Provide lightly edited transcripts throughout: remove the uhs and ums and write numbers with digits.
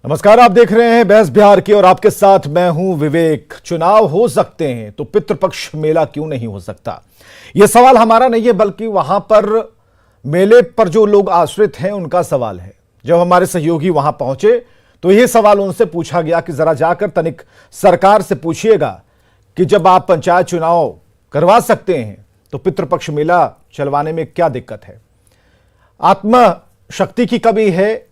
नमस्कार, आप देख रहे हैं बहस बिहार की और आपके साथ मैं हूं विवेक। चुनाव हो सकते हैं तो पितृपक्ष मेला क्यों नहीं हो सकता? यह सवाल हमारा नहीं है, बल्कि वहां पर मेले पर जो लोग आश्रित हैं उनका सवाल है। जब हमारे सहयोगी वहां पहुंचे तो यह सवाल उनसे पूछा गया कि जरा जाकर तनिक सरकार से पूछिएगा कि जब आप पंचायत चुनाव करवा सकते हैं तो पितृपक्ष मेला चलवाने में क्या दिक्कत है? आत्मशक्ति की कमी है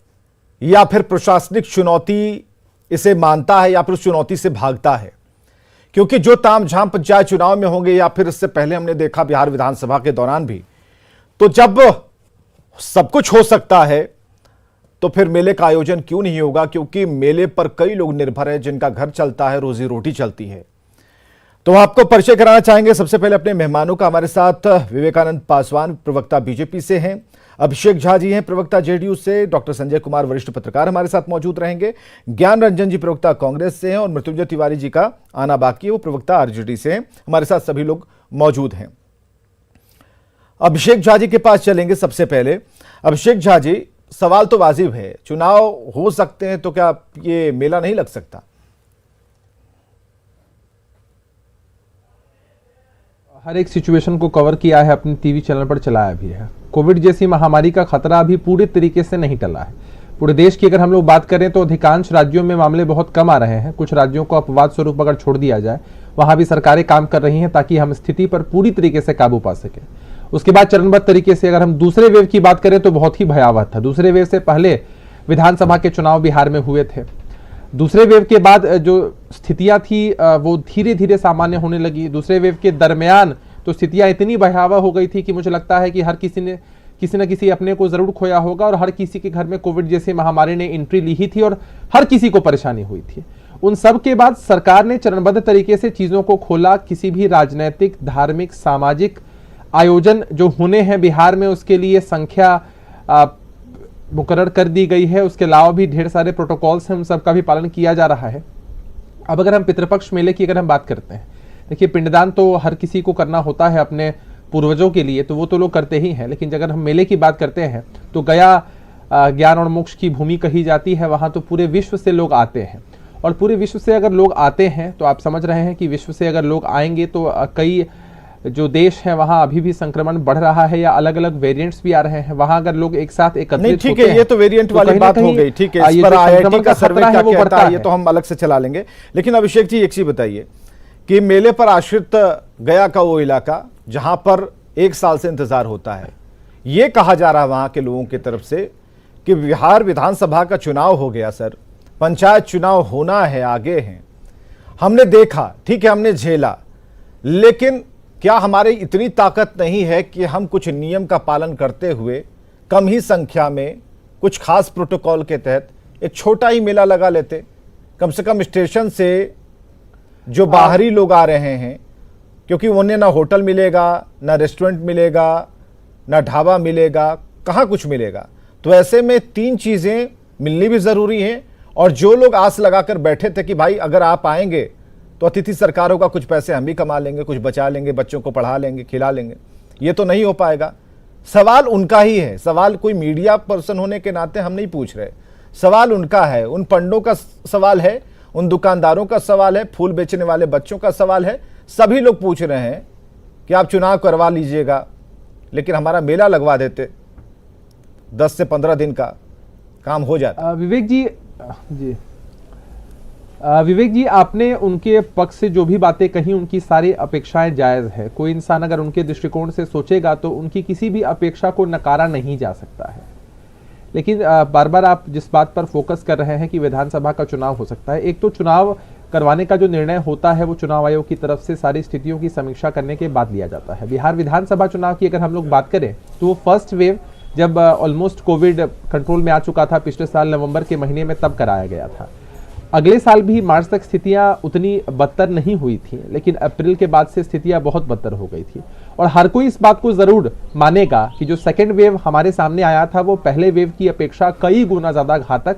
या फिर प्रशासनिक चुनौती इसे मानता है या फिर उस चुनौती से भागता है? क्योंकि जो तामझाम पंचायत चुनाव में होंगे या फिर इससे पहले हमने देखा बिहार विधानसभा के दौरान भी, तो जब सब कुछ हो सकता है तो फिर मेले का आयोजन क्यों नहीं होगा? क्योंकि मेले पर कई लोग निर्भर है, जिनका घर चलता है, रोजी रोटी चलती है। तो आपको परिचय कराना चाहेंगे सबसे पहले अपने मेहमानों का। हमारे साथ विवेकानंद पासवान प्रवक्ता बीजेपी से हैं, अभिषेक झा जी हैं प्रवक्ता जेडीयू से, डॉक्टर संजय कुमार वरिष्ठ पत्रकार हमारे साथ मौजूद रहेंगे, ज्ञान रंजन जी प्रवक्ता कांग्रेस से हैं और मृत्युंजय तिवारी जी का आना बाकी है, वो प्रवक्ता आरजेडी से हैं। हमारे साथ सभी लोग मौजूद हैं। अभिषेक झा जी के पास चलेंगे सबसे पहले। अभिषेक झा जी, सवाल तो वाजिब है, चुनाव हो सकते हैं तो क्या ये मेला नहीं लग सकता? हर एक सिचुएशन को कवर किया है, अपने टीवी चैनल पर चलाया भी है। कोविड जैसी महामारी का खतरा अभी पूरे तरीके से नहीं टला है। पूरे देश की अगर हम लोग बात करें तो अधिकांश राज्यों में मामले बहुत कम आ रहे हैं। कुछ राज्यों को अपवाद स्वरूप अगर छोड़ दिया जाए, वहां भी सरकारें काम कर रही हैं ताकि हम स्थिति पर पूरी तरीके से काबू पा सकें। उसके बाद चरणबद्ध तरीके से अगर हम दूसरे वेव की बात करें तो बहुत ही भयावह था। दूसरे वेव से पहले विधानसभा के चुनाव बिहार में हुए थे। दूसरे वेव के बाद जो स्थितियां थी वो धीरे धीरे सामान्य होने लगी। दूसरे वेव के दरमियान तो स्थितियां इतनी भयावह हो गई थी कि मुझे लगता है कि हर किसी ने किसी न किसी अपने को जरूर खोया होगा और हर किसी के घर में कोविड जैसी महामारी ने एंट्री ली ही थी और हर किसी को परेशानी हुई थी। उन सब के बाद सरकार ने चरणबद्ध तरीके से चीजों को खोला। किसी भी राजनीतिक, धार्मिक, सामाजिक आयोजन जो होने हैं बिहार में, उसके लिए संख्या मुकर्रर कर दी गई है। उसके अलावा भी ढेर सारे प्रोटोकॉल्स हैं, उन सबका भी पालन किया जा रहा है। अब अगर हम पितृपक्ष मेले की अगर हम बात करते हैं, देखिए पिंडदान तो हर किसी को करना होता है अपने पूर्वजों के लिए, तो वो तो लोग करते ही हैं। लेकिन अगर हम मेले की बात करते हैं तो गया ज्ञान और मोक्ष की भूमि कही जाती है। वहां तो पूरे विश्व से लोग आते हैं और पूरे विश्व से अगर लोग आते हैं तो आप समझ रहे हैं कि विश्व से अगर लोग आएंगे तो कई जो देश हैं वहां अभी भी संक्रमण बढ़ रहा है या अलग अलग वेरिएंट्स भी आ रहे हैं। वहां अगर लोग एक साथ एकत्रित होते हैं, ये तो वेरिएंट वाली बात हो गई, ठीक है। इस पर आईआईटी का सर्वे क्या कहता है ये तो हम अलग से चला लेंगे। लेकिन अभिषेक जी, एक चीज बताइए कि मेले पर आश्रित गया का वो इलाका जहां पर 1 साल से इंतजार होता है, ये कहा जा रहा है वहां के लोगों की तरफ से कि बिहार विधानसभा का चुनाव हो गया सर, पंचायत चुनाव होना है, आगे हैं, हमने देखा, ठीक है, हमने झेला, लेकिन क्या हमारी इतनी ताकत नहीं है कि हम कुछ नियम का पालन करते हुए कम ही संख्या में कुछ खास प्रोटोकॉल के तहत एक छोटा ही मेला लगा लेते? कम से कम स्टेशन से जो बाहरी लोग आ रहे हैं, क्योंकि उन्हें ना होटल मिलेगा, ना रेस्टोरेंट मिलेगा, ना ढाबा मिलेगा, कहाँ कुछ मिलेगा। तो ऐसे में 3 चीज़ें मिलनी भी ज़रूरी हैं। और जो लोग आस लगाकर बैठे थे कि भाई अगर आप आएंगे तो अतिथि सरकारों का कुछ पैसे हम भी कमा लेंगे, कुछ बचा लेंगे, बच्चों को पढ़ा लेंगे, खिला लेंगे, ये तो नहीं हो पाएगा। सवाल उनका ही है। सवाल कोई मीडिया पर्सन होने के नाते हम नहीं पूछ रहे, सवाल उनका है, उन पंडों का सवाल है, उन दुकानदारों का सवाल है, फूल बेचने वाले बच्चों का सवाल है। सभी लोग पूछ रहे हैं कि आप चुनाव करवा लीजिएगा, लेकिन हमारा मेला लगवा देते, 10 से 15 दिन का काम हो जाता। विवेक जी, आपने उनके पक्ष से जो भी बातें कही, उनकी सारी अपेक्षाएं जायज है। कोई इंसान अगर उनके दृष्टिकोण से सोचेगा तो उनकी किसी भी अपेक्षा को नकारा नहीं जा सकता है। लेकिन बार बार आप जिस बात पर फोकस कर रहे हैं कि विधानसभा का चुनाव हो सकता है, एक तो चुनाव करवाने का जो निर्णय होता है वो चुनाव आयोग की तरफ से सारी स्थितियों की समीक्षा करने के बाद लिया जाता है। बिहार विधानसभा चुनाव की अगर हम लोग बात करें तो वो फर्स्ट वेव जब ऑलमोस्ट कोविड कंट्रोल में आ चुका था पिछले साल नवंबर के महीने में, तब कराया गया था। अगले साल भी मार्च तक स्थितियां उतनी बदतर नहीं हुई थी, लेकिन अप्रैल के बाद से स्थितियां बहुत बदतर हो गई थी। और हर कोई इस बात को जरूर मानेगा कि जो सेकेंड वेव हमारे सामने आया था वो पहले वेव की अपेक्षा कई गुना ज्यादा घातक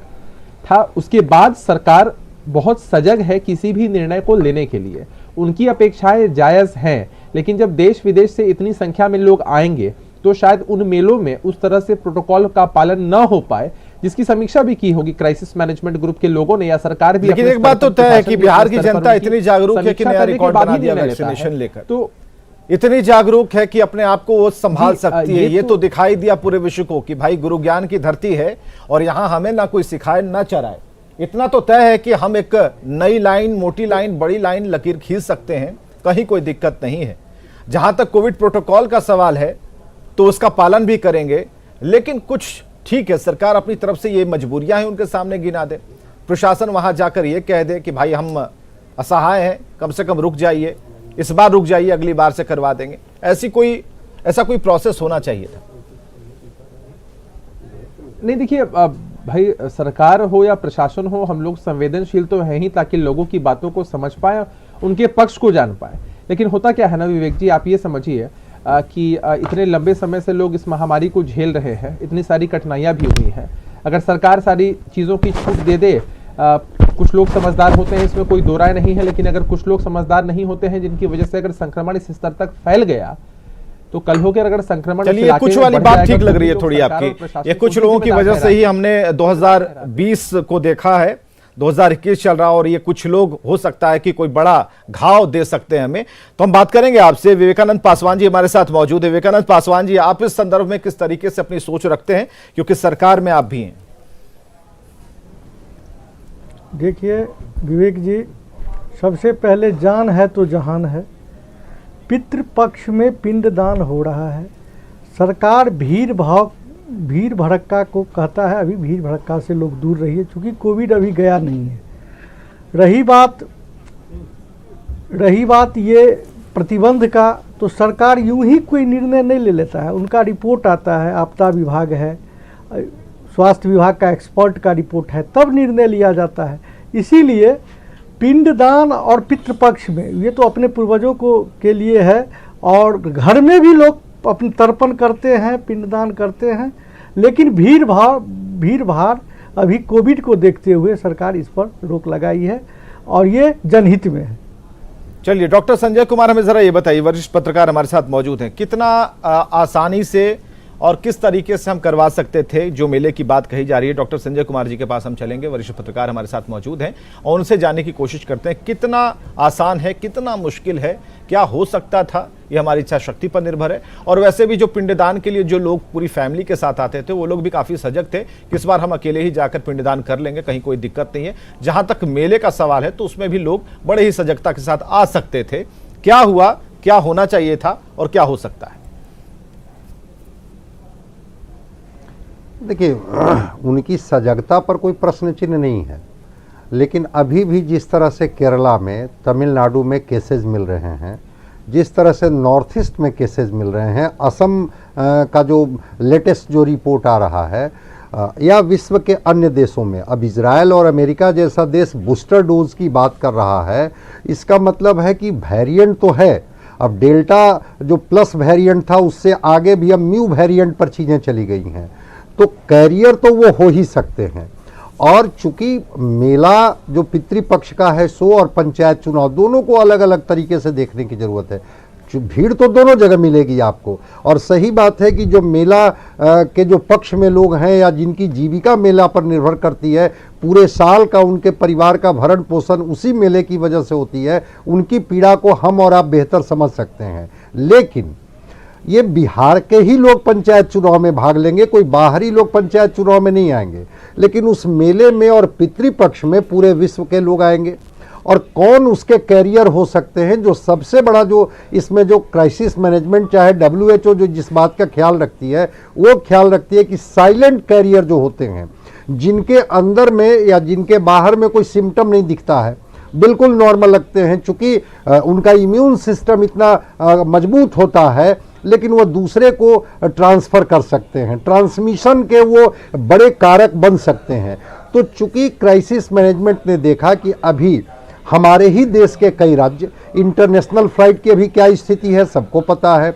था। उसके बाद सरकार बहुत सजग है किसी भी निर्णय को लेने के लिए। उनकी अपेक्षाएं जायज हैं, लेकिन जब देश विदेश से इतनी संख्या में लोग आएंगे तो शायद उन मेलों में उस तरह से प्रोटोकॉल का पालन न हो पाए जिसकी समीक्षा भी की होगी क्राइसिस मैनेजमेंट ग्रुप के लोगों ने या सरकार भी। लेकिन एक बात तो तय है कि बिहार की जनता इतनी जागरूक है कि नया रिकॉर्ड बना दिया वैक्सीनेशन लेकर, तो इतनी जागरूक है कि अपने आप को वो संभाल सकती है। ये तो दिखाई दिया पूरे विश्व को कि भाई गुरु ज्ञान की धरती है और यहां हमें ना कोई सिखाए ना चराए। इतना तो तय है कि हम एक नई लाइन, मोटी लाइन, बड़ी लाइन लकीर खींच सकते हैं, कहीं कोई दिक्कत नहीं है। जहां तक कोविड प्रोटोकॉल का सवाल है तो उसका पालन भी करेंगे, लेकिन कुछ ठीक है सरकार अपनी तरफ से ये मजबूरियां हैं उनके सामने गिना दे, प्रशासन वहां जाकर ये कह दे कि भाई हम असहाय हैं, कम से कम रुक जाइए, इस बार रुक जाइए, अगली बार से करवा देंगे। ऐसा कोई प्रोसेस होना चाहिए था। नहीं देखिए भाई, सरकार हो या प्रशासन हो, हम लोग संवेदनशील तो हैं ही ताकि लोगों की बातों को समझ पाए, उनके पक्ष को जान पाए। लेकिन होता क्या है ना विवेक जी, आप ये समझिए कि इतने लंबे समय से लोग इस महामारी को झेल रहे हैं, इतनी सारी कठिनाइयां भी हुई हैं। अगर सरकार सारी चीज़ों की छूट दे दे, कुछ लोग समझदार होते हैं, इसमें कोई दो राय नहीं है, लेकिन अगर कुछ लोग समझदार नहीं होते हैं जिनकी वजह से अगर संक्रमण इस स्तर तक फैल गया तो कल होकर अगर संक्रमण, चलिए कुछ वाली बात ठीक लग रही है थोड़ी आपकी, ये कुछ लोगों की वजह से ही हमने 2020 को देखा है, 2021 चल रहा और ये कुछ लोग हो सकता है कि कोई बड़ा घाव दे सकते हैं हमें। तो हम बात करेंगे आपसे। विवेकानंद पासवान जी हमारे साथ मौजूद है। विवेकानंद पासवान जी, आप इस संदर्भ में किस तरीके से अपनी सोच रखते हैं, क्योंकि सरकार में आप भी हैं? देखिए विवेक जी, सबसे पहले जान है तो जहान है। पितृपक्ष में पिंडदान हो रहा है। सरकार भीड़ भड़क्का को कहता है, अभी भीड़ भड़क्का से लोग दूर रहिए, क्योंकि कोविड अभी गया नहीं है। रही बात ये प्रतिबंध का, तो सरकार यूं ही कोई निर्णय नहीं ले लेता है। उनका रिपोर्ट आता है, आपदा विभाग है, स्वास्थ्य विभाग का एक्सपर्ट का रिपोर्ट है, तब निर्णय लिया जाता है। इसीलिए पिंडदान और पितृपक्ष में ये तो अपने पूर्वजों को के लिए है, और घर में भी लोग अपने तर्पण करते हैं, पिंडदान करते हैं। लेकिन भीड़ भाड़ अभी कोविड को देखते हुए सरकार इस पर रोक लगाई है और ये जनहित में है। चलिए डॉक्टर संजय कुमार, हमें जरा ये बताइए, वरिष्ठ पत्रकार हमारे साथ मौजूद हैं, कितना आसानी से और किस तरीके से हम करवा सकते थे जो मेले की बात कही जा रही है? डॉक्टर संजय कुमार जी के पास हम चलेंगे, वरिष्ठ पत्रकार हमारे साथ मौजूद हैं और उनसे जानने की कोशिश करते हैं कितना आसान है, कितना मुश्किल है, क्या हो सकता था, ये हमारी इच्छा शक्ति पर निर्भर है। और वैसे भी जो पिंडदान के लिए जो लोग पूरी फैमिली के साथ आते थे वो लोग भी काफ़ी सजग थे कि इस बार हम अकेले ही जाकर पिंडदान कर लेंगे, कहीं कोई दिक्कत नहीं है। जहाँ तक मेले का सवाल है तो उसमें भी लोग बड़े ही सजगता के साथ आ सकते थे। क्या हुआ, क्या होना चाहिए था और क्या हो सकता है? देखिए, उनकी सजगता पर कोई प्रश्न चिन्ह नहीं है, लेकिन अभी भी जिस तरह से केरला में, तमिलनाडु में केसेस मिल रहे हैं, जिस तरह से नॉर्थ ईस्ट में केसेस मिल रहे हैं, असम का जो लेटेस्ट जो रिपोर्ट आ रहा है, या विश्व के अन्य देशों में, अब इजराइल और अमेरिका जैसा देश बूस्टर डोज की बात कर रहा है, इसका मतलब है कि वेरिएंट तो है। अब डेल्टा जो प्लस वेरिएंट था उससे आगे भी अब म्यू वेरिएंट पर चीज़ें चली गई हैं, तो कैरियर तो वो हो ही सकते हैं। और चूंकि मेला जो पितृपक्ष का है सो और पंचायत चुनाव दोनों को अलग अलग तरीके से देखने की ज़रूरत है। भीड़ तो दोनों जगह मिलेगी आपको, और सही बात है कि जो मेला के जो पक्ष में लोग हैं या जिनकी जीविका मेला पर निर्भर करती है, पूरे साल का उनके परिवार का भरण पोषण उसी मेले की वजह से होती है, उनकी पीड़ा को हम और आप बेहतर समझ सकते हैं। लेकिन ये बिहार के ही लोग पंचायत चुनाव में भाग लेंगे, कोई बाहरी लोग पंचायत चुनाव में नहीं आएंगे, लेकिन उस मेले में और पितृपक्ष में पूरे विश्व के लोग आएंगे। और कौन उसके कैरियर हो सकते हैं? जो सबसे बड़ा जो इसमें जो क्राइसिस मैनेजमेंट, चाहे WHO जो जिस बात का ख्याल रखती है, वो ख्याल रखती है कि साइलेंट कैरियर जो होते हैं, जिनके अंदर में या जिनके बाहर में कोई सिम्टम नहीं दिखता है, बिल्कुल नॉर्मल लगते हैं, चूंकि उनका इम्यून सिस्टम इतना मजबूत होता है, लेकिन वो दूसरे को ट्रांसफ़र कर सकते हैं, ट्रांसमिशन के वो बड़े कारक बन सकते हैं। तो चूंकि क्राइसिस मैनेजमेंट ने देखा कि अभी हमारे ही देश के कई राज्य, इंटरनेशनल फ्लाइट की अभी क्या स्थिति है सबको पता है,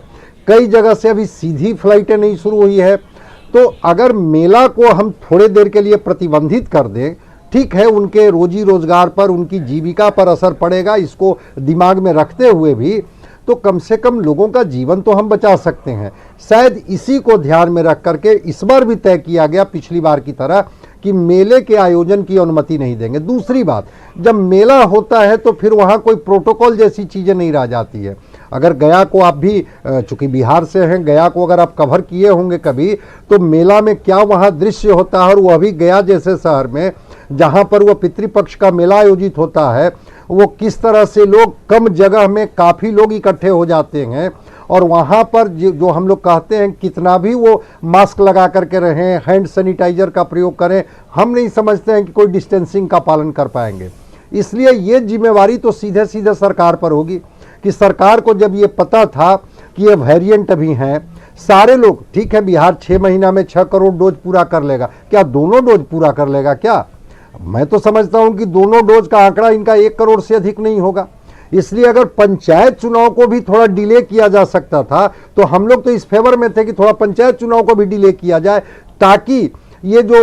कई जगह से अभी सीधी फ्लाइटें नहीं शुरू हुई है, तो अगर मेला को हम थोड़े देर के लिए प्रतिबंधित कर दें, ठीक है, उनके रोजी रोजगार पर, उनकी जीविका पर असर पड़ेगा, इसको दिमाग में रखते हुए भी तो कम से कम लोगों का जीवन तो हम बचा सकते हैं। शायद इसी को ध्यान में रख करके इस बार भी तय किया गया पिछली बार की तरह कि मेले के आयोजन की अनुमति नहीं देंगे। दूसरी बात, जब मेला होता है तो फिर वहाँ कोई प्रोटोकॉल जैसी चीज़ें नहीं रह जाती है। अगर गया को आप भी, चूंकि बिहार से हैं, गया को अगर आप कवर किए होंगे कभी, तो मेला में क्या वहाँ दृश्य होता है, और वह भी गया जैसे शहर में जहाँ पर वो पितृपक्ष का मेला आयोजित होता है, वो किस तरह से लोग कम जगह में काफ़ी लोग इकट्ठे हो जाते हैं, और वहाँ पर जो हम लोग कहते हैं कितना भी वो मास्क लगा करके रहें, हैंड सैनिटाइजर का प्रयोग करें, हम नहीं समझते हैं कि कोई डिस्टेंसिंग का पालन कर पाएंगे। इसलिए ये जिम्मेवारी तो सीधे सीधे सरकार पर होगी कि सरकार को जब ये पता था कि ये वेरिएंट अभी हैं, सारे लोग, ठीक है बिहार 6 महीना में 6 करोड़ डोज पूरा कर लेगा, क्या दोनों डोज पूरा कर लेगा क्या? मैं तो समझता हूं कि दोनों डोज का आंकड़ा इनका 1 करोड़ से अधिक नहीं होगा। इसलिए अगर पंचायत चुनाव को भी थोड़ा डिले किया जा सकता था तो हम लोग तो इस फेवर में थे कि थोड़ा पंचायत चुनाव को भी डिले किया जाए, ताकि ये जो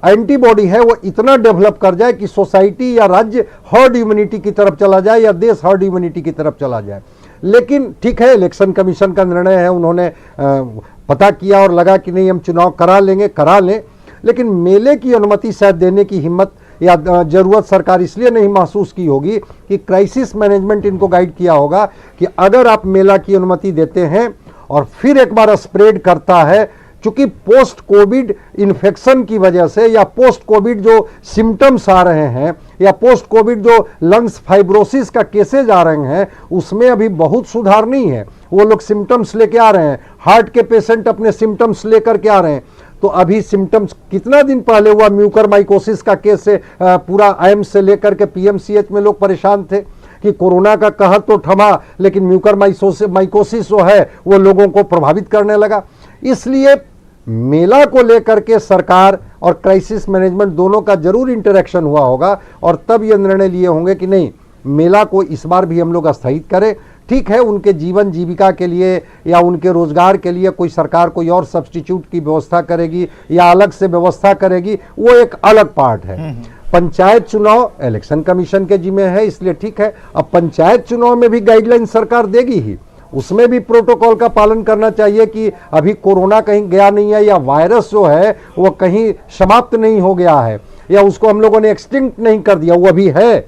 एंटीबॉडी है वो इतना डेवलप कर जाए कि सोसाइटी या राज्य हर्ड इम्यूनिटी की तरफ चला जाए या देश हर्ड इम्यूनिटी की तरफ चला जाए। लेकिन ठीक है, इलेक्शन कमीशन का निर्णय है, उन्होंने पता किया और लगा कि नहीं हम चुनाव करा लेंगे, करा लें, लेकिन मेले की अनुमति शायद देने की हिम्मत या जरूरत सरकार इसलिए नहीं महसूस की होगी कि क्राइसिस मैनेजमेंट इनको गाइड किया होगा कि अगर आप मेला की अनुमति देते हैं और फिर एक बार स्प्रेड करता है, चूंकि पोस्ट कोविड इन्फेक्शन की वजह से या पोस्ट कोविड जो सिम्टम्स आ रहे हैं या पोस्ट कोविड जो लंग्स फाइब्रोसिस का केसेज आ रहे हैं, उसमें अभी बहुत सुधार नहीं है। वो लोग सिम्टम्स लेके आ रहे हैं, हार्ट के पेशेंट अपने सिम्टम्स लेकर के आ रहे हैं। तो अभी सिम्टम्स कितना दिन पहले हुआ म्यूकरमाइकोसिस का केस से पूरा एम्स से लेकर के पीएमसीएच में लोग परेशान थे कि कोरोना का कहर तो थमा, लेकिन म्यूकरमाइकोसिस जो है वो लोगों को प्रभावित करने लगा। इसलिए मेला को लेकर के सरकार और क्राइसिस मैनेजमेंट दोनों का जरूर इंटरेक्शन हुआ होगा और तब ये निर्णय लिए होंगे कि नहीं, मेला को इस बार भी हम लोग स्थगित करें। ठीक है, उनके जीवन जीविका के लिए या उनके रोजगार के लिए कोई सरकार कोई और सब्स्टिट्यूट की व्यवस्था करेगी या अलग से व्यवस्था करेगी, वो एक अलग पार्ट है। पंचायत चुनाव इलेक्शन कमीशन के जिम्मे है, इसलिए ठीक है। अब पंचायत चुनाव में भी गाइडलाइन सरकार देगी ही, उसमें भी प्रोटोकॉल का पालन करना चाहिए कि अभी कोरोना कहीं गया नहीं है या वायरस जो है वो कहीं समाप्त नहीं हो गया है या उसको हम लोगों ने एक्सटिंक्ट नहीं कर दिया, वो अभी है।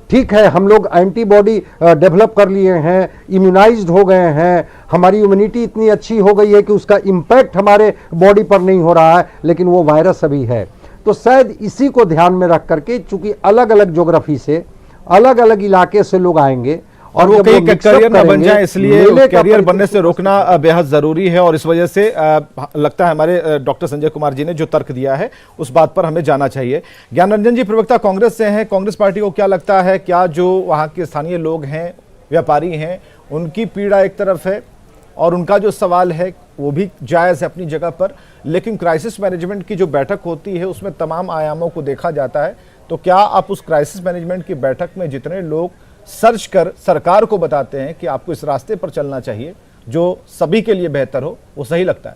ठीक है, हम लोग एंटीबॉडी डेवलप कर लिए हैं, इम्यूनाइज्ड हो गए हैं, हमारी इम्यूनिटी इतनी अच्छी हो गई है कि उसका इम्पैक्ट हमारे बॉडी पर नहीं हो रहा है, लेकिन वो वायरस अभी है। तो शायद इसी को ध्यान में रख करके, चूंकि अलग अलग ज्योग्राफी से अलग अलग इलाके से लोग आएंगे और वो कहीं करियर न बन जाए, इसलिए करियर बनने से रोकना बेहद जरूरी है। और इस वजह से लगता है हमारे डॉक्टर संजय कुमार जी ने जो तर्क दिया है उस बात पर हमें जाना चाहिए। ज्ञान रंजन जी प्रवक्ता कांग्रेस से हैं, कांग्रेस पार्टी को क्या लगता है, क्या जो वहां के स्थानीय लोग हैं, व्यापारी हैं, उनकी पीड़ा एक तरफ है और उनका जो सवाल है वो भी जायज है अपनी जगह पर, लेकिन क्राइसिस मैनेजमेंट की जो बैठक होती है उसमें तमाम आयामों को देखा जाता है, तो क्या आप उस क्राइसिस मैनेजमेंट की बैठक में जितने लोग सर्च कर सरकार को बताते हैं कि आपको इस रास्ते पर चलना चाहिए जो सभी के लिए बेहतर हो, वो सही लगता है?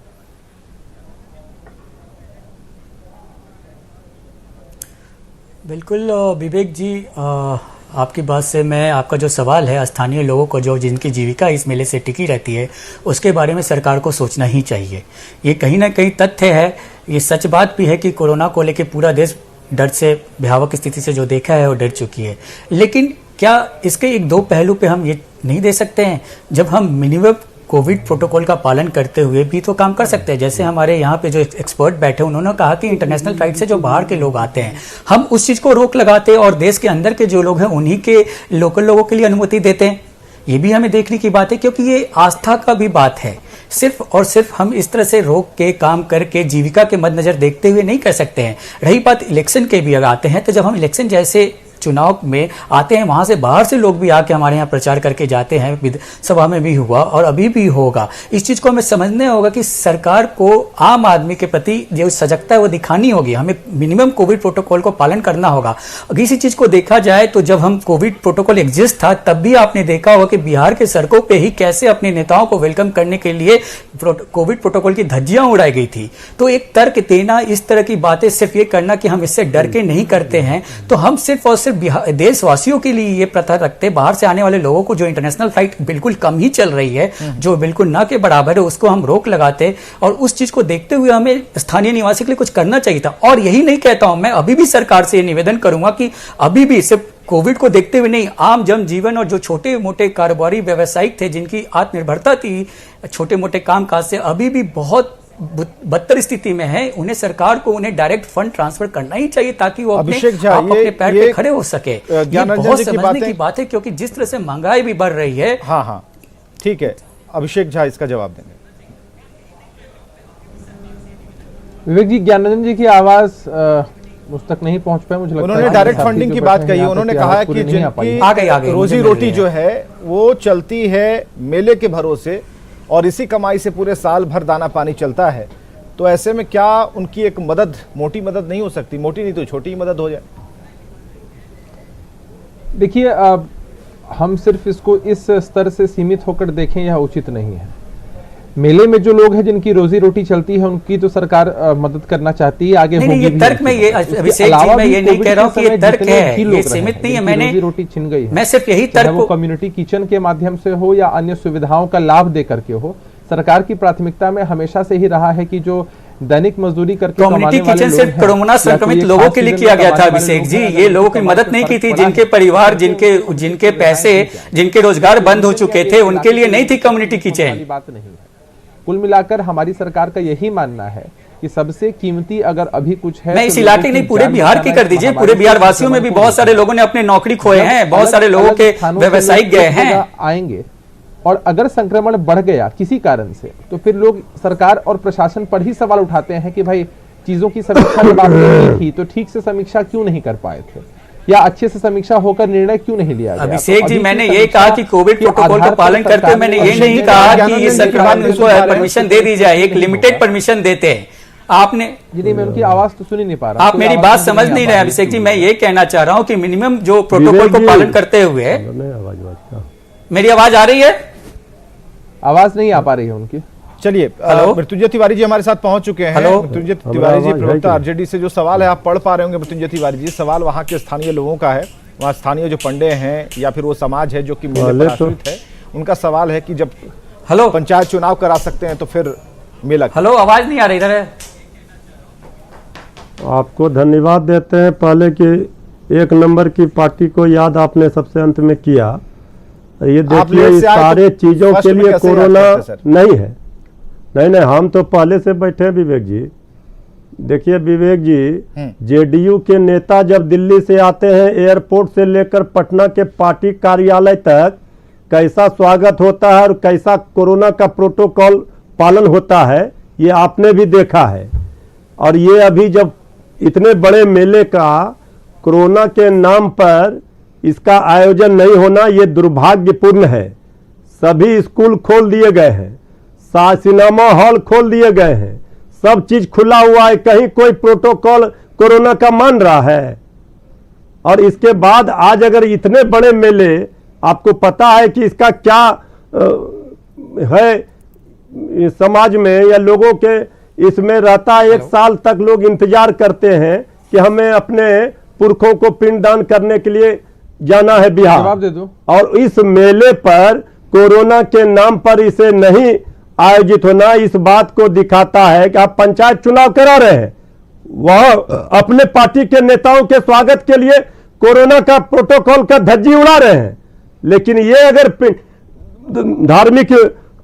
बिल्कुल विवेक जी, आपकी बात से मैं, आपका जो सवाल है स्थानीय लोगों को जो जिनकी जीविका इस मेले से टिकी रहती है उसके बारे में सरकार को सोचना ही चाहिए। ये कहीं ना कहीं तथ्य है, ये सच बात भी है कि कोरोना को लेकर पूरा देश डर से, भयावह स्थिति से जो देखा है वो डर चुकी है। लेकिन क्या इसके एक दो पहलू पे हम ये नहीं दे सकते हैं, जब हम मिनिमम कोविड प्रोटोकॉल का पालन करते हुए भी तो काम कर सकते हैं। जैसे हमारे यहाँ पे जो एक्सपर्ट बैठे उन्होंने कहा कि इंटरनेशनल फ्लाइट से जो बाहर के लोग आते हैं, हम उस चीज़ को रोक लगाते और देश के अंदर के जो लोग हैं उन्हीं के लोकल लोगों के लिए अनुमति देते हैं। ये भी हमें देखने की बात है, क्योंकि ये आस्था का भी बात है। सिर्फ और सिर्फ हम इस तरह से रोक के काम करके जीविका के मद्देनजर देखते हुए नहीं कर सकते हैं। रही बात इलेक्शन के भी अगर आते हैं, तो जब हम इलेक्शन जैसे चुनाव में आते हैं, वहां से बाहर से लोग भी आके हमारे यहाँ प्रचार करके जाते हैं, विधानसभा में भी हुआ और अभी भी होगा। इस चीज को हमें समझना होगा कि सरकार को आम आदमी के प्रति जो सजगता है वो दिखानी होगी। हमें मिनिमम कोविड प्रोटोकॉल को पालन करना होगा। अगर इसी चीज को देखा जाए तो जब हम कोविड प्रोटोकॉल एग्जिस्ट था तब भी आपने देखा होगा कि बिहार के सड़कों पे ही कैसे अपने नेताओं को वेलकम करने के लिए कोविड प्रोटोकॉल की धज्जियां उड़ाई गई थी। तो एक तर्क देना, इस तरह की बातें सिर्फ ये करना कि हम इससे डर के नहीं करते हैं, तो हम सिर्फ और सिर्फ सिर्फ देशवासियों के लिए ये प्रथा रखते, बाहर से आने वाले लोगों को जो इंटरनेशनल फ्लाइट बिल्कुल कम ही चल रही है, जो बिल्कुल ना के बराबर है, उसको हम रोक लगाते और उस चीज को देखते हुए हमें स्थानीय निवासी के लिए कुछ करना चाहिए था। और यही नहीं कहता हूं मैं, अभी भी सरकार से निवेदन करूंगा कि अभी भी सिर्फ कोविड को देखते हुए नहीं, आम जन जीवन और जो छोटे मोटे कारोबारी व्यवसायिक थे जिनकी आत्मनिर्भरता थी छोटे मोटे कामकाज से, अभी भी बहुत बदतर स्थिति में है। उन्हें सरकार को उन्हें डायरेक्ट फंड ट्रांसफर करना ही चाहिए ताकि वो अपने पैर पे खड़े हो सके। ये बहुत समझने की बात है, क्योंकि जिस तरह से महंगाई भी बढ़ रही है। हाँ हाँ ठीक है, अभिषेक झा इसका जवाब देंगे। विवेक जी, ज्ञानंदन जी की आवाज उस तक नहीं पहुंच पाए, मुझे लगता है। उन्होंने डायरेक्ट फंडिंग की बात कही, उन्होंने कहा है कि जिनकी रोजी रोटी जो है वो चलती है मेले के भरोसे और इसी कमाई से पूरे साल भर दाना पानी चलता है, तो ऐसे में क्या उनकी एक मदद, मोटी मदद नहीं हो सकती? मोटी नहीं तो छोटी ही मदद हो जाए। देखिए, हम सिर्फ इसको इस स्तर से सीमित होकर देखें यह उचित नहीं है। मेले में जो लोग हैं जिनकी रोजी रोटी चलती है उनकी तो सरकार मदद करना चाहती है, आगे होगी। ये तर्क में ये अभिषेक जी, मैं ये नहीं कह रहा हूं कि ये तर्क है, ये सीमित नहीं है। मैंने रोजी रोटी छिन गई है, मैं सिर्फ यही तर्क वो कम्युनिटी किचन के माध्यम से हो या अन्य सुविधाओं का लाभ दे करके हो, सरकार की प्राथमिकता में हमेशा से ही रहा है कि जो दैनिक मजदूरी करके कम्युनिटी किचन सिर्फ कोरोना संक्रमित लोगों के लिए किया गया था अभिषेक जी। ये लोगों की मदद नहीं की थी जिनके परिवार, जिनके पैसे, जिनके रोजगार बंद हो चुके थे, उनके लिए नहीं थी कम्युनिटी किचन। बात नहीं है। कुल मिलाकर हमारी सरकार का यही मानना है कि सबसे कीमती अगर अभी कुछ है, मैं इस इलाके नहीं, पूरे बिहार की कर दीजिए। पूरे बिहार वासियों में भी बहुत सारे लोगों ने अपने नौकरी खोए हैं, बहुत सारे लोगों के व्यवसायिक गए हैं। आएंगे और अगर संक्रमण बढ़ गया किसी कारण से, तो फिर लोग सरकार और प्रशासन पर ही सवाल उठाते हैं कि भाई चीजों की समीक्षा जब आपने की थी तो ठीक से समीक्षा क्यों नहीं कर पाए थे, या अच्छे से समीक्षा होकर निर्णय क्यों नहीं लिया गया? अभिषेक जी, मैंने ये कहा कि कोविड प्रोटोकॉल का पालन करते हुए मैंने ये नहीं कहा कि ये संक्रमण को परमिशन दे दी जाए, एक लिमिटेड परमिशन देते हैं। आपने जी, मैं उनकी आवाज तो सुन ही नहीं पा रहा। आप मेरी बात समझ नहीं रहे अभिषेक जी। मैं ये कहना चाह रहा हूँ कि मिनिमम जो प्रोटोकॉल को पालन करते हुए, मेरी आवाज आ रही है? आवाज नहीं आ पा रही है उनकी। चलिए, मृत्युंजय तिवारी जी हमारे साथ पहुंच चुके हैं। मृत्युंजय तिवारी जी, प्रवक्ता आरजेडी से, जो सवाल है आप पढ़ पा रहे होंगे। मृत्युंजय तिवारी जी, सवाल वहाँ के स्थानीय लोगों का है, वहाँ स्थानीय जो पंडे हैं या फिर वो समाज है जो कि मेले पर आश्रित है, उनका सवाल है कि जब पंचायत चुनाव करा सकते हैं तो फिर मेला। आवाज नहीं आ रही इधर है। आपको धन्यवाद देते हैं, पहले की 1 नंबर की पार्टी को याद आपने सबसे अंत में किया। ये देखिए, इस सारे चीजों के लिए कोरोना नहीं है। नहीं, हम तो पहले से बैठे हैं विवेक जी। देखिए विवेक जी, जेडीयू के नेता जब दिल्ली से आते हैं, एयरपोर्ट से लेकर पटना के पार्टी कार्यालय तक कैसा स्वागत होता है और कैसा कोरोना का प्रोटोकॉल पालन होता है, ये आपने भी देखा है। और ये अभी जब इतने बड़े मेले का कोरोना के नाम पर इसका आयोजन नहीं होना, ये दुर्भाग्यपूर्ण है। सभी स्कूल खोल दिए गए हैं, सिनेमा हॉल खोल दिए गए हैं, सब चीज खुला हुआ है, कहीं कोई प्रोटोकॉल कोरोना का मान रहा है? और इसके बाद आज अगर इतने बड़े मेले, आपको पता है कि इसका क्या है समाज में या लोगों के इसमें रहता है। 1 साल तक लोग इंतजार करते हैं कि हमें अपने पुरखों को पिंडदान करने के लिए जाना है बिहार। जवाब दे दो। और इस मेले पर कोरोना के नाम पर इसे नहीं आयोजित होना इस बात को दिखाता है कि आप पंचायत चुनाव करा रहे हैं, वह अपने पार्टी के नेताओं के स्वागत के लिए कोरोना का प्रोटोकॉल का धज्जी उड़ा रहे हैं। लेकिन ये अगर धार्मिक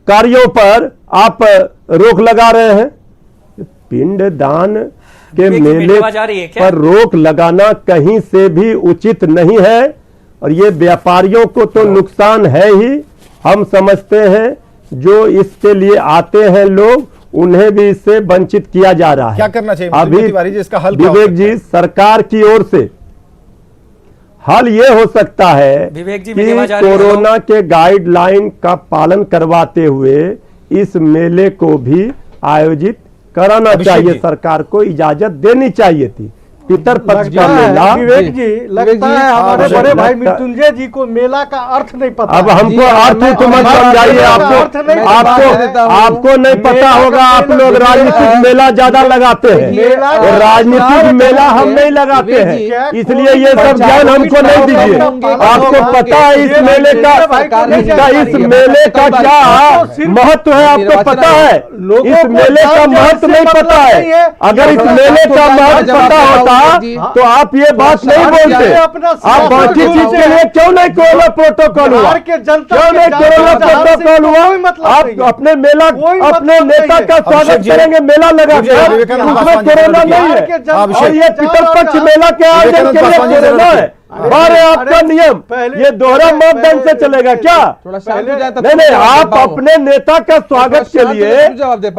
कार्यों पर आप रोक लगा रहे हैं, पिंडदान के मेले पर रोक लगाना कहीं से भी उचित नहीं है। और ये व्यापारियों को तो नुकसान है ही, हम समझते हैं जो इसके लिए आते हैं लोग, उन्हें भी इससे वंचित किया जा रहा है। क्या करना चाहिए अभी जी, इसका हल विवेक जी, सरकार की ओर से हल ये हो सकता है कि कोरोना के गाइडलाइन का पालन करवाते हुए इस मेले को भी आयोजित कराना चाहिए। सरकार को इजाजत देनी चाहिए थी। पितरपक्ष का लगता है, मेला। विवेक जी लगता है हमारे हाँ, बड़े भाई लगता- मृत्युंजय जी को मेला का अर्थ नहीं पता अब है। हमको जी, अर्थ मैं- तो मत मैं- समझाइए, मैं- आपको अर्थ नहीं पता है। आपको नहीं पता मेला होगा। का आप लोग मेला- राजनीतिक मेला ज्यादा लगाते हैं, मेला और का- राजनीतिक मेला हम नहीं लगाते विवेक हैं, जी, इसलिए ये सब ज्ञान हमको नहीं दीजिए। आपको पता है इस मेले का इस मेले का क्या महत्व है, आपको पता है? इस मेले का महत्व नहीं पता है। अगर इस मेले का महत्व पता होता तो आप ये बात नहीं बोलते। आप बाकी चीज के लिए क्यों नहीं कोरोना प्रोटोकॉल हुआ, क्यों नहीं कोरोना प्रोटोकॉल हुआ? आप अपने मेला अपने नेता का स्वागत करेंगे मेला लगा के, उसमें कोरोना नहीं है। और ये पितरपक्ष मेला के आयोजन के लिए कोरोना है। बारे आपका नियम ये दोहरा मापदंड से चलेगा क्या? थोड़ा शांत हो जाए तब नहीं नहीं, आप अपने नेता का स्वागत के लिए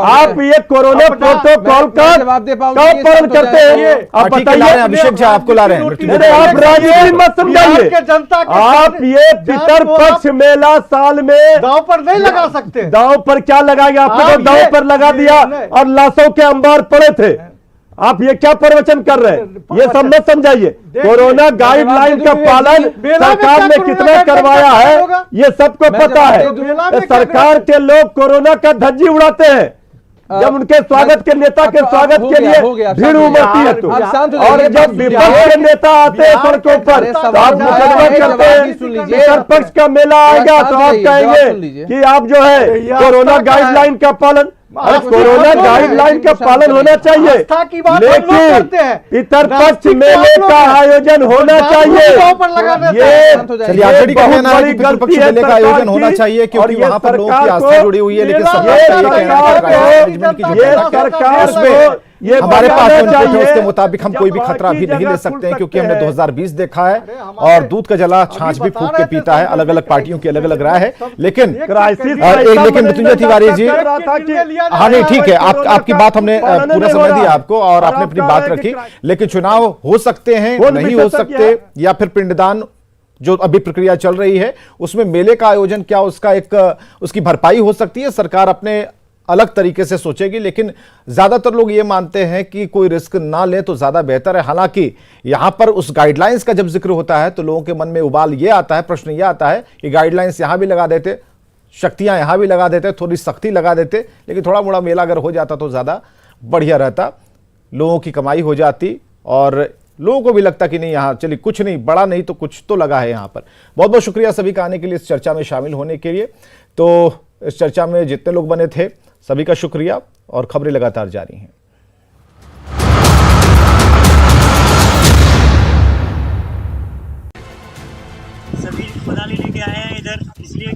आप ये कोरोना प्रोटोकॉल का कब पालन करते हैं? आप ठीक है, ला रहे हैं, बताइए। अभिषेक जी आपको ला रहे हैं। नहीं नहीं, आप राजनीति मत समझाइए। आप ये पितरपक्ष मेला साल में दांव पर नहीं लगा सकते। दांव पर क्या लगाएंगे? आपने आप तो दांव ये- पर लगा दिया नहीं। और लाशों के अंबार पड़े थे। आप ये क्या प्रवचन कर रहे हैं? ये सब मत समझाइए। कोरोना गाइडलाइन का पालन सरकार ने कितना करवाया है ये सबको पता है। सरकार के लोग कोरोना का धज्जी उड़ाते हैं जब उनके स्वागत के नेता के स्वागत के लिए भीड़ उमड़ती है तो, और जब विपक्ष के नेता आते हैं सड़कों पर तो आप मुकदमा करते हैं। पितरपक्ष का मेला आएगा तो आप कहेंगे कि आप जो है कोरोना गाइडलाइन का पालन, अरे कोरोना गाइडलाइन का पालन होना चाहिए, लेकिन पितरपक्ष मेले का आयोजन होना चाहिए। चलिए आप भी कहना है कि पितरपक्ष मेले का आयोजन होना चाहिए क्योंकि वहां पर लोगों की आस्था जुड़ी हुई है, लेकिन ये हमारे पास इनपुट है, उसके मुताबिक हम कोई भी खतरा भी नहीं ले सकते हैं क्योंकि हमने 2020 देखा है और दूध का जला छाछ भी फूंक के पीता है। अलग अलग पार्टियों की अलग अलग राय है, लेकिन लेकिन मृत्युंजय तिवारी जी, हाँ नहीं ठीक है, आपकी बात हमने पूरा समझ दिया आपको और आपने अपनी बात रखी, लेकिन चुनाव हो सकते हैं नहीं हो सकते, या फिर पिंडदान जो अभी प्रक्रिया चल रही है उसमें मेले का आयोजन क्या उसका एक उसकी भरपाई हो सकती है, सरकार अपने अलग तरीके से सोचेगी, लेकिन ज्यादातर लोग ये मानते हैं कि कोई रिस्क ना ले तो ज्यादा बेहतर है। हालांकि यहां पर उस गाइडलाइंस का जब जिक्र होता है तो लोगों के मन में उबाल ये आता है, प्रश्न ये आता है कि गाइडलाइंस यहां भी लगा देते, शक्तियां यहां भी लगा देते, थोड़ी सख्ती लगा देते, लेकिन थोड़ा मोड़ा मेला अगर हो जाता तो ज्यादा बढ़िया रहता, लोगों की कमाई हो जाती और लोगों को भी लगता कि नहीं यहाँ चलिए कुछ नहीं, बड़ा नहीं तो कुछ तो लगा है यहाँ पर। बहुत बहुत शुक्रिया सभी का आने के लिए, इस चर्चा में शामिल होने के लिए। तो इस चर्चा में जितने लोग बने थे सभी का शुक्रिया और खबरें लगातार जारी हैं। सभी बना लेके आए हैं इधर, इसलिए